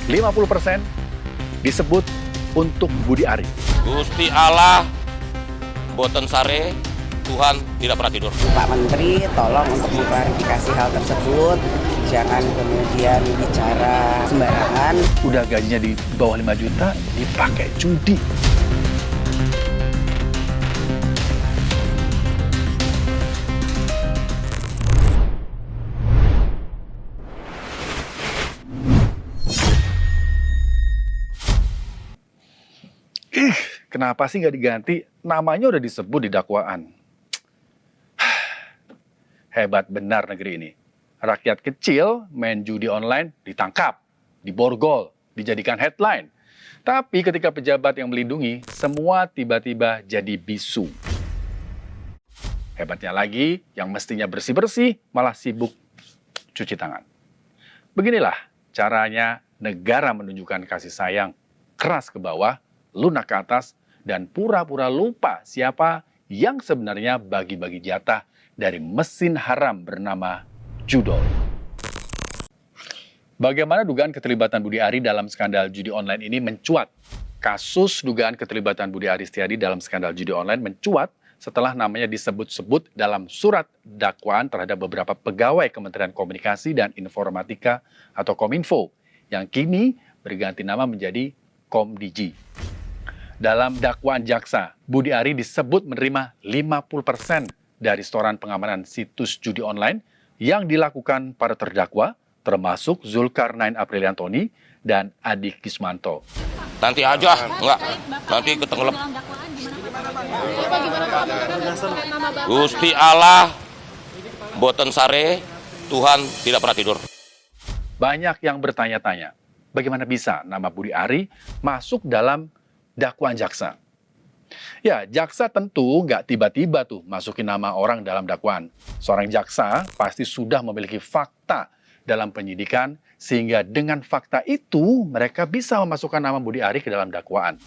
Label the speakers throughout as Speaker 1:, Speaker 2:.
Speaker 1: 50% disebut untuk Budi Ari.
Speaker 2: Gusti Allah, boten sare, Tuhan tidak pernah tidur.
Speaker 3: Pak Menteri tolong untuk mengklarifikasi hal tersebut, jangan kemudian bicara sembarangan.
Speaker 1: Udah gajinya di bawah 5 juta, dipakai judi. Kenapa sih nggak diganti? Namanya udah disebut di dakwaan. Hebat benar negeri ini. Rakyat kecil main judi online ditangkap, diborgol, dijadikan headline. Tapi ketika pejabat yang melindungi, semua tiba-tiba jadi bisu. Hebatnya lagi, yang mestinya bersih-bersih malah sibuk cuci tangan. Beginilah caranya negara menunjukkan kasih sayang, keras ke bawah, lunak ke atas, dan pura-pura lupa siapa yang sebenarnya bagi-bagi jatah dari mesin haram bernama judol. Bagaimana dugaan keterlibatan Budi Ari dalam skandal judi online ini mencuat? Kasus dugaan keterlibatan Budi Ari Setiadi dalam skandal judi online mencuat setelah namanya disebut-sebut dalam surat dakwaan terhadap beberapa pegawai Kementerian Komunikasi dan Informatika atau Kominfo yang kini berganti nama menjadi Komdigi. Dalam dakwaan jaksa, Budi Ari disebut menerima 50% dari setoran pengamanan situs judi online yang dilakukan para terdakwa, termasuk Zulkarnain Apriliantoni dan Adi Kismanto.
Speaker 2: Nanti aja, enggak. Nanti ketenggelam. Gusti Allah, boten sare, Tuhan tidak pernah tidur.
Speaker 1: Banyak yang bertanya-tanya, bagaimana bisa nama Budi Ari masuk dalam dakwaan jaksa? Ya, jaksa tentu nggak tiba-tiba tuh masukin nama orang dalam dakwaan. Seorang jaksa pasti sudah memiliki fakta dalam penyidikan, sehingga dengan fakta itu mereka bisa memasukkan nama Budi Ari ke dalam dakwaan.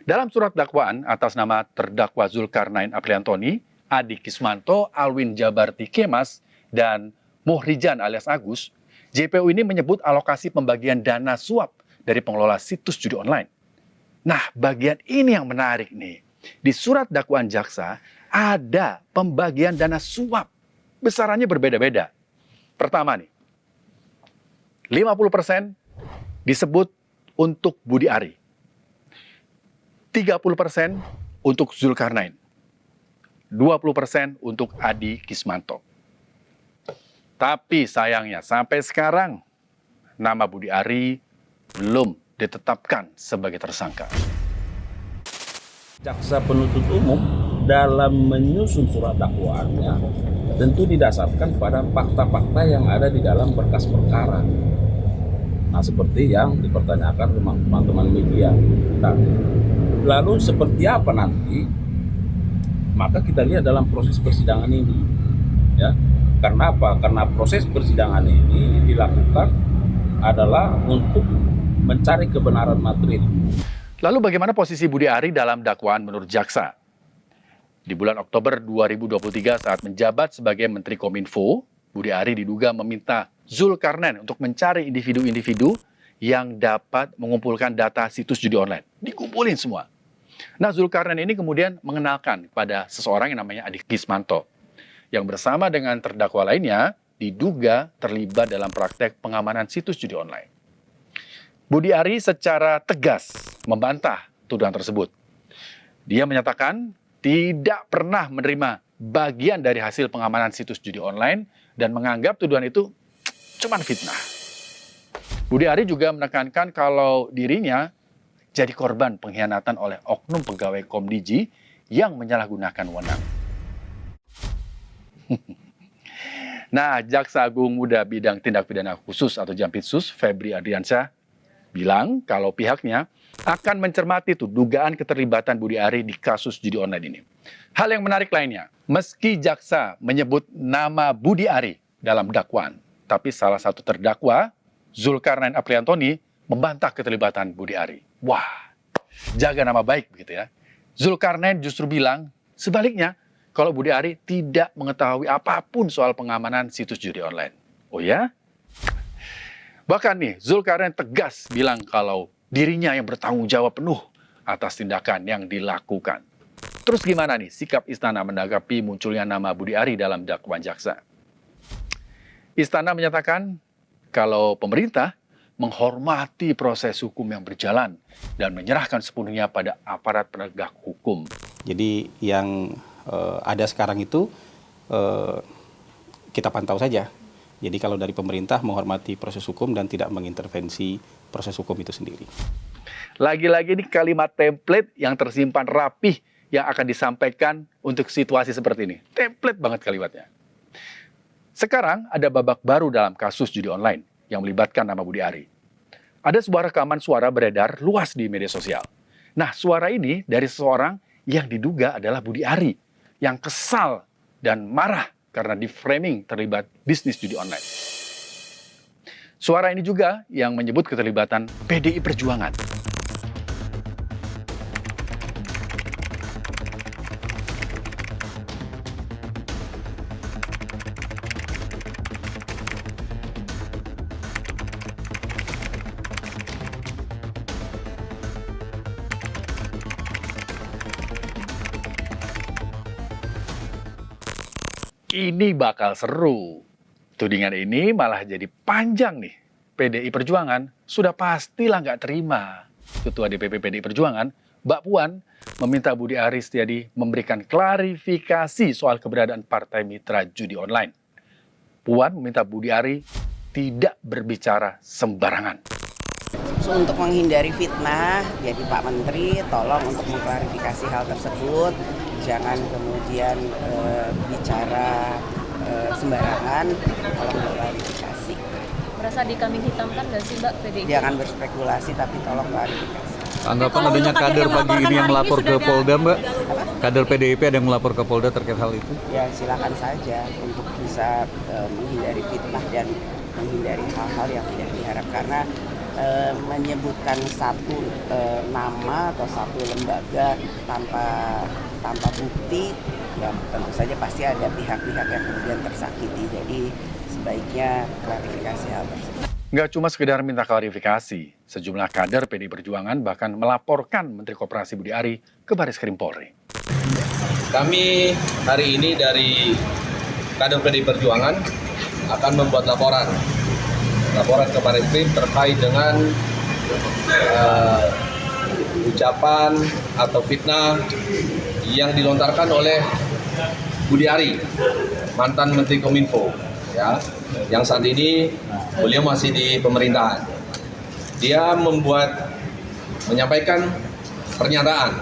Speaker 1: Dalam surat dakwaan atas nama terdakwa Zulkarnain Apriliantoni, Adi Kismanto, Alwin Jabarti Kemas, dan Muhrijan alias Agus, JPU ini menyebut alokasi pembagian dana suap dari pengelola situs judi online. Nah, bagian ini yang menarik nih. Di surat dakwaan jaksa ada pembagian dana suap. Besarannya berbeda-beda. Pertama nih, 50% disebut untuk Budi Ari. 30% untuk Zulkarnain. 20% untuk Adi Kismanto. Tapi sayangnya sampai sekarang nama Budi Ari belum ditetapkan sebagai tersangka.
Speaker 4: Jaksa penuntut umum dalam menyusun surat dakwaannya tentu didasarkan pada fakta-fakta yang ada di dalam berkas perkara. Nah, seperti yang dipertanyakan teman-teman media. Nah, lalu seperti apa nanti? Maka kita lihat dalam proses persidangan ini. Ya, karena apa? Karena proses persidangan ini dilakukan adalah untuk mencari kebenaran material.
Speaker 1: Lalu bagaimana posisi Budi Ari dalam dakwaan menurut jaksa? Di bulan Oktober 2023 saat menjabat sebagai Menteri Kominfo, Budi Ari diduga meminta Zulkarnain untuk mencari individu-individu yang dapat mengumpulkan data situs judi online. Dikumpulin semua. Nah, Zulkarnain ini kemudian mengenalkan kepada seseorang yang namanya Adi Kismanto, yang bersama dengan terdakwa lainnya diduga terlibat dalam praktek pengamanan situs judi online. Budi Ari secara tegas membantah tuduhan tersebut. Dia menyatakan tidak pernah menerima bagian dari hasil pengamanan situs judi online dan menganggap tuduhan itu cuma fitnah. Budi Ari juga menekankan kalau dirinya jadi korban pengkhianatan oleh oknum pegawai Komdigi yang menyalahgunakan wewenang. Nah, Jaksa Agung Muda Bidang Tindak Pidana Khusus atau Jampitsus, Febri Adriansyah, bilang kalau pihaknya akan mencermati dugaan keterlibatan Budi Ari di kasus judi online ini. Hal yang menarik lainnya, meski jaksa menyebut nama Budi Ari dalam dakwaan, tapi salah satu terdakwa, Zulkarnain Apriliantoni, membantah keterlibatan Budi Ari. Wah, jaga nama baik begitu ya. Zulkarnain justru bilang sebaliknya, kalau Budi Ari tidak mengetahui apapun soal pengamanan situs judi online. Oh ya? Bahkan nih, Zulkarnain tegas bilang kalau dirinya yang bertanggung jawab penuh atas tindakan yang dilakukan. Terus gimana nih sikap istana menanggapi munculnya nama Budi Ari dalam dakwaan jaksa? Istana menyatakan kalau pemerintah menghormati proses hukum yang berjalan dan menyerahkan sepenuhnya pada aparat penegak hukum.
Speaker 5: Jadi yang ada sekarang itu kita pantau saja. Jadi kalau dari pemerintah menghormati proses hukum dan tidak mengintervensi proses hukum itu sendiri.
Speaker 1: Lagi-lagi ini kalimat template yang tersimpan rapih yang akan disampaikan untuk situasi seperti ini. Template banget kalimatnya. Sekarang ada babak baru dalam kasus judi online yang melibatkan nama Budi Ari. Ada sebuah rekaman suara beredar luas di media sosial. Nah, suara ini dari seseorang yang diduga adalah Budi Ari, yang kesal dan marah karena di-framing terlibat bisnis judi online. Suara ini juga yang menyebut keterlibatan PDI Perjuangan. Ini bakal seru. Tudingan ini malah jadi panjang nih. PDI Perjuangan sudah pastilah nggak terima. Ketua DPP PDI Perjuangan, Mbak Puan, meminta Budi Ari Setiadi memberikan klarifikasi soal keberadaan partai mitra judi online. Puan meminta Budi Ari tidak berbicara sembarangan.
Speaker 3: Untuk menghindari fitnah, jadi Pak Menteri tolong untuk mengklarifikasi hal tersebut. Jangan kemudian bicara sembarangan, tolong klarifikasi.
Speaker 6: Merasa dikambing hitamkan nggak sih Mbak PDIP?
Speaker 3: Jangan berspekulasi tapi tolong klarifikasi.
Speaker 7: Tanggapan adanya kader pagi ini yang melapor ke Polda, Mbak? Kader PDIP ada yang melapor ke Polda terkait hal itu?
Speaker 3: Ya silakan saja untuk bisa menghindari fitnah dan menghindari hal-hal yang tidak diharapkan. Karena menyebutkan satu nama atau satu lembaga tanpa bukti, ya tentu saja pasti ada pihak-pihak yang kemudian tersakiti. Jadi sebaiknya klarifikasi hal tersebut.
Speaker 1: Nggak cuma sekedar minta klarifikasi, sejumlah kader PDI Perjuangan bahkan melaporkan Menteri Koperasi Budi Ari ke Bareskrim Polri.
Speaker 8: Kami hari ini dari kader PDI Perjuangan akan membuat laporan ke Bareskrim terkait dengan ucapan atau fitnah yang dilontarkan oleh Budi Ari, mantan Menteri Kominfo, ya, yang saat ini beliau masih di pemerintahan. Dia menyampaikan pernyataan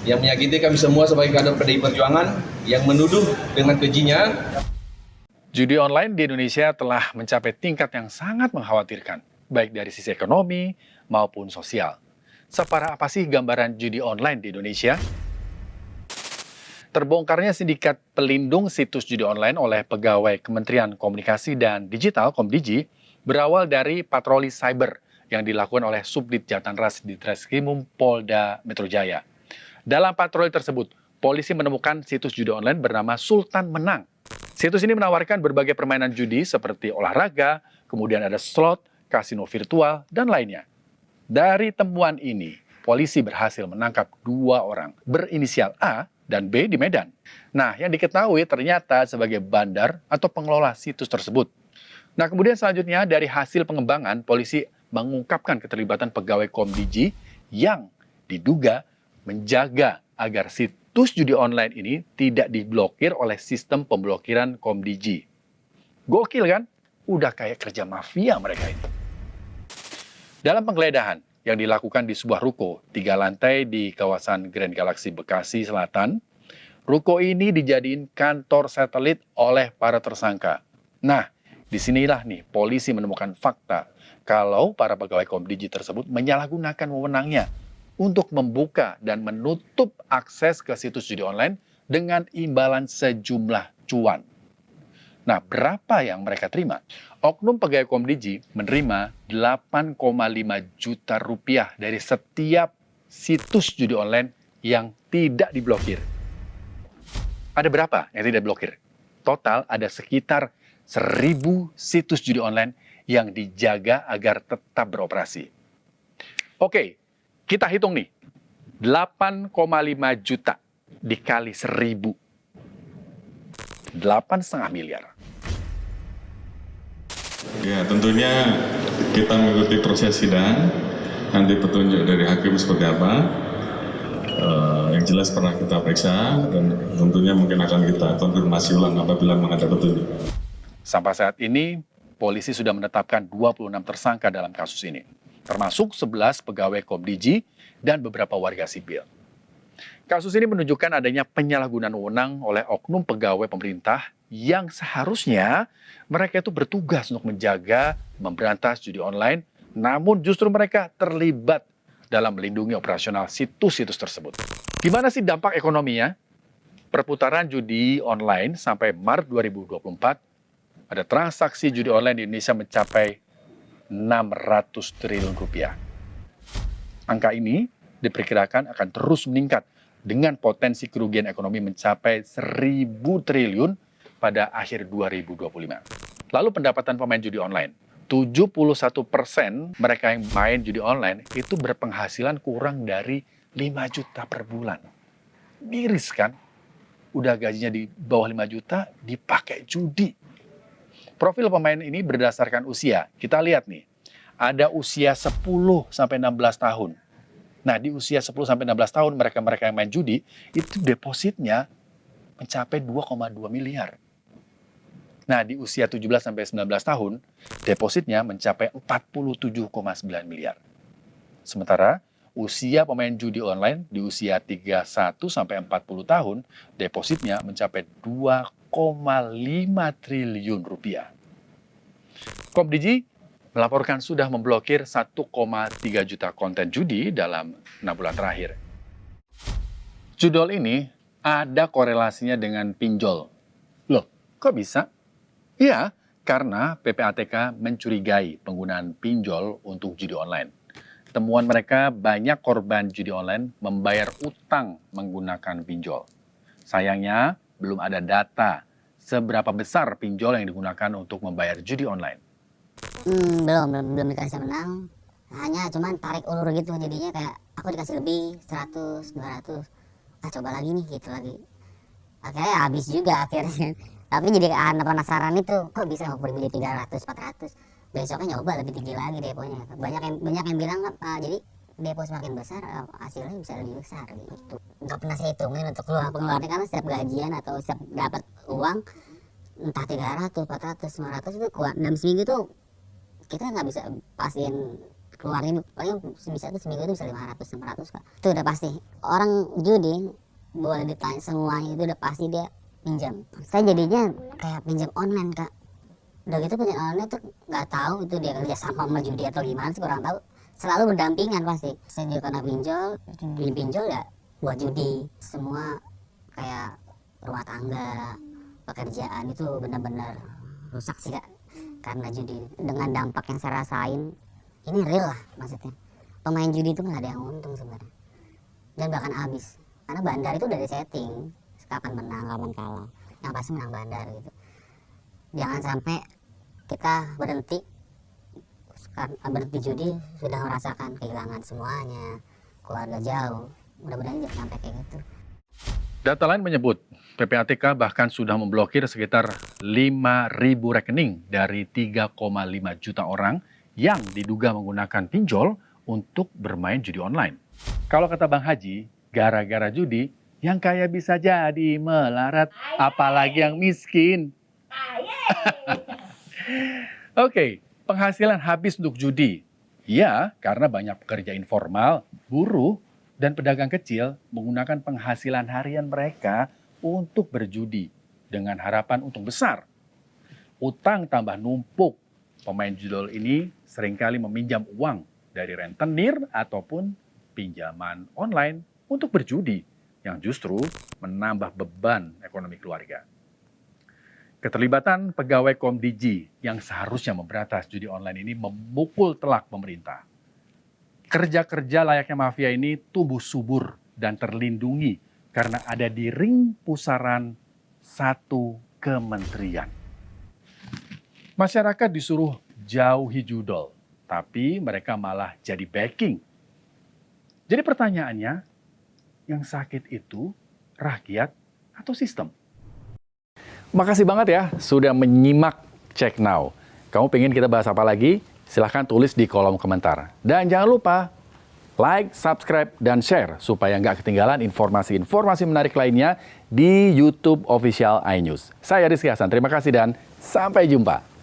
Speaker 8: yang menyakiti kami semua sebagai kader PDI Perjuangan, yang menuduh dengan kejinya.
Speaker 1: Judi online di Indonesia telah mencapai tingkat yang sangat mengkhawatirkan, baik dari sisi ekonomi maupun sosial. Separah apa sih gambaran judi online di Indonesia? Terbongkarnya sindikat pelindung situs judi online oleh pegawai Kementerian Komunikasi dan Digital (Komdigi) berawal dari patroli cyber yang dilakukan oleh Subdit Jatanras di Treskrimum Polda Metro Jaya. Dalam patroli tersebut, polisi menemukan situs judi online bernama Sultan Menang. Situs ini menawarkan berbagai permainan judi seperti olahraga, kemudian ada slot, kasino virtual, dan lainnya. Dari temuan ini, polisi berhasil menangkap 2 orang berinisial A dan B di Medan. Nah, yang diketahui ternyata sebagai bandar atau pengelola situs tersebut. Nah, kemudian selanjutnya dari hasil pengembangan, polisi mengungkapkan keterlibatan pegawai Komdigi yang diduga menjaga agar situs judi online ini tidak diblokir oleh sistem pemblokiran Komdigi. Gokil kan? Udah kayak kerja mafia mereka itu. Dalam penggeledahan yang dilakukan di sebuah ruko 3 lantai di kawasan Grand Galaxy Bekasi Selatan, ruko ini dijadiin kantor satelit oleh para tersangka. Nah, disinilah nih polisi menemukan fakta kalau para pegawai Komdigi tersebut menyalahgunakan wewenangnya untuk membuka dan menutup akses ke situs judi online dengan imbalan sejumlah cuan. Nah, berapa yang mereka terima? Oknum pegawai Komdigi menerima 8,5 juta rupiah dari setiap situs judi online yang tidak diblokir. Ada berapa yang tidak diblokir? Total ada sekitar 1.000 situs judi online yang dijaga agar tetap beroperasi. Oke, kita hitung nih. 8,5 juta dikali 1.000. 8,5 miliar.
Speaker 9: Ya, tentunya kita mengikuti proses sidang. Nanti petunjuk dari hakim seperti apa. Yang jelas pernah kita periksa dan tentunya mungkin akan kita konfirmasi ulang apabila menghadap petunjuk.
Speaker 1: Sampai saat ini, polisi sudah menetapkan 26 tersangka dalam kasus ini, termasuk 11 pegawai Komdiji dan beberapa warga sipil. Kasus ini menunjukkan adanya penyalahgunaan wewenang oleh oknum pegawai pemerintah yang seharusnya mereka itu bertugas untuk menjaga, memberantas judi online, namun justru mereka terlibat dalam melindungi operasional situs-situs tersebut. Gimana sih dampak ekonominya? Perputaran judi online sampai Maret 2024, ada transaksi judi online di Indonesia mencapai 600 triliun rupiah. Angka ini diperkirakan akan terus meningkat dengan potensi kerugian ekonomi mencapai 1.000 triliun pada akhir 2025. Lalu pendapatan pemain judi online, 71% mereka yang main judi online itu berpenghasilan kurang dari 5 juta per bulan. Miris kan? Udah gajinya di bawah 5 juta dipakai judi. Profil pemain ini berdasarkan usia. Kita lihat nih, ada usia 10 sampai 16 tahun. Nah, di usia 10 sampai 16 tahun mereka yang main judi itu depositnya mencapai 2,2 miliar. Nah, di usia 17 sampai 19 tahun depositnya mencapai 47,9 miliar. Sementara usia pemain judi online di usia 31 sampai 40 tahun depositnya mencapai 2,5 triliun rupiah. Komdiji melaporkan sudah memblokir 1,3 juta konten judi dalam 6 bulan terakhir. Judol ini ada korelasinya dengan pinjol. Loh, kok bisa? Ya, karena PPATK mencurigai penggunaan pinjol untuk judi online. Temuan mereka banyak korban judi online membayar utang menggunakan pinjol. Sayangnya, belum ada data seberapa besar pinjol yang digunakan untuk membayar judi online.
Speaker 10: Belum dikasih menang, hanya cuman tarik ulur gitu, jadinya kayak aku dikasih lebih 100, 200, coba lagi nih gitu lagi, akhirnya habis juga akhirnya. Tapi jadi karena penasaran itu, kok bisa aku beli 300, 400, besoknya nyoba lebih tinggi lagi deponya. Banyak yang bilang jadi depo semakin besar hasilnya bisa lebih besar gitu. Nggak pernah saya hitungin untuk pengeluarannya, karena setiap gajian atau setiap dapat uang entah 300, 400, 500 itu kuat dalam seminggu tuh kita nggak bisa pastiin keluarin, paling bisa tuh seminggu itu bisa 500, 600 Kak. Itu udah pasti. Orang judi boleh ditanya semuanya itu udah pasti dia pinjam. Saya jadinya kayak pinjam online Kak. Udah gitu pinjam online tuh nggak tahu itu dia kerja sama judi atau gimana sih, kurang tahu. Selalu berdampingan pasti. Saya juga kena pinjol ya buat judi. Semua kayak rumah tangga, pekerjaan itu benar-benar rusak sih Kak. Karena judi, dengan dampak yang saya rasain, ini real lah maksudnya. Pemain judi itu nggak ada yang untung sebenarnya, dan bahkan habis. Karena bandar itu udah disetting, kapan menang, kapan kalah. Yang pasti menang bandar gitu. Jangan sampai kita berhenti judi sudah merasakan kehilangan semuanya, keluarga jauh. Mudah-mudahan jangan sampai kayak gitu.
Speaker 1: Data lain menyebut, PPATK bahkan sudah memblokir sekitar 5.000 rekening dari 3,5 juta orang yang diduga menggunakan pinjol untuk bermain judi online. Kalau kata Bang Haji, gara-gara judi, yang kaya bisa jadi melarat, apalagi yang miskin. Oke, penghasilan habis untuk judi. Ya, karena banyak pekerja informal, buruh, dan pedagang kecil menggunakan penghasilan harian mereka untuk berjudi dengan harapan untung besar. Utang tambah numpuk. Pemain judol ini seringkali meminjam uang dari rentenir ataupun pinjaman online untuk berjudi yang justru menambah beban ekonomi keluarga. Keterlibatan pegawai Komdiji yang seharusnya memberantas judi online ini memukul telak pemerintah. Kerja-kerja layaknya mafia ini tumbuh subur dan terlindungi karena ada di ring pusaran satu kementerian. Masyarakat disuruh jauhi judol, tapi mereka malah jadi backing. Jadi pertanyaannya, yang sakit itu rakyat atau sistem? Makasih banget ya sudah menyimak Check Now. Kamu pengen kita bahas apa lagi? Silahkan tulis di kolom komentar. Dan jangan lupa like, subscribe, dan share supaya nggak ketinggalan informasi-informasi menarik lainnya di YouTube Official iNews. Saya Rizky Hasan, terima kasih dan sampai jumpa.